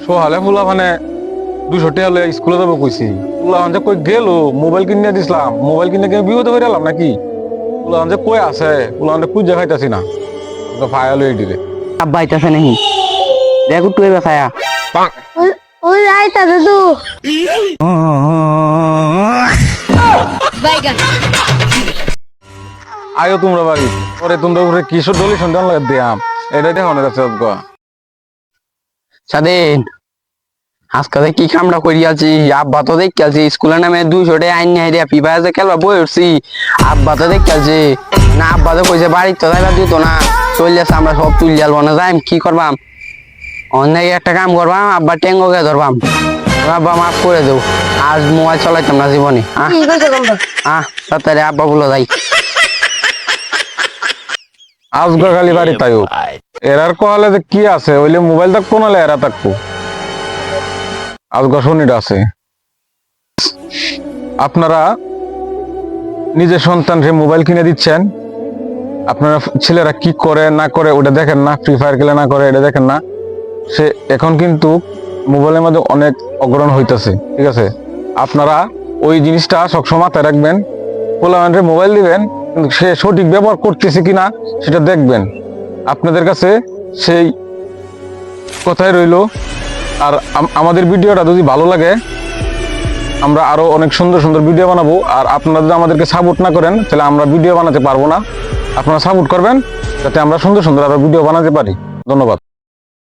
সোহালে ফুলা মানে 200 টাকা হলে স্কুলে যাবো কইছি। ফুলা যে কই গেল মোবাইল কিনে দিছিলাম, মোবাইল কিনে বিপদে হয়ে গেলাম নাকি? ফুলা যে কই আছে, ফুলা খুঁজে খাইতাছি না, ফায়াল হয়ে দিলে। আব্বা আইতাছে নাহি দেখো তুই বেসায়া ওই আইতা দাদু বাইগান আয়ো তোমরা বাড়ি পরে তোমরা উপরে কিশোর দলি সন্ধান লাগে দিয়াম এটাই দেখো না কাছে স্বাধীন আজকে কি কামড়া করিয়াছি আব্বা তো দেখিয়াছি স্কুলের নামে 200 টাকা আইন নাই রে পিবা যে খেলবা বই উঠছি আব্বা তো দেখিয়াছি না আব্বা তো কইছে বাড়ি তো যাইবা দিত না চললেছে আমরা সব তুল যাবো না যাইম কি করবাম অনেক একটা কাম করবাম আব্বা টেঙ্গোকে ধরবাম আব্বা মাফ করে দেও আজ মোবাইল চালাইতাম না জীবনে ঠিক আছে গন্ধ তাড়াতাড়ি আব্বা বলো যাই আজগা খালি বাড়ি তাইও এরার কলে যে কি আছে ওইলে মোবাইল থাকবো নাহলে এরা থাকবো আজগা শনিটা আছে। আপনারা নিজের সন্তানকে মোবাইল কিনে দিচ্ছেন, আপনারা ছেলেরা কি করে না করে ওটা দেখেন না, ফ্রি ফায়ার খেলে না করে এটা দেখেন না। সে এখন কিন্তু মোবাইলের মধ্যে অনেক অগ্রহণ হইতেছে, ঠিক আছে? আপনারা ওই জিনিসটা সবসময় মাথায় রাখবেন। পোলামেন্টে মোবাইল দিবেন কিন্তু সে সঠিক ব্যবহার করতেছে কিনা সেটা দেখবেন। আপনাদের কাছে সেই কথাই রইল। আর আমাদের ভিডিওটা যদি ভালো লাগে আমরা আরো অনেক সুন্দর সুন্দর ভিডিও বানাবো। আর আপনারা যদি আমাদেরকে সাপোর্ট না করেন তাহলে আমরা ভিডিও বানাতে পারবো না। আপনারা সাপোর্ট করবেন যাতে আমরা সুন্দর সুন্দর আরো ভিডিও বানাতে পারি। ধন্যবাদ।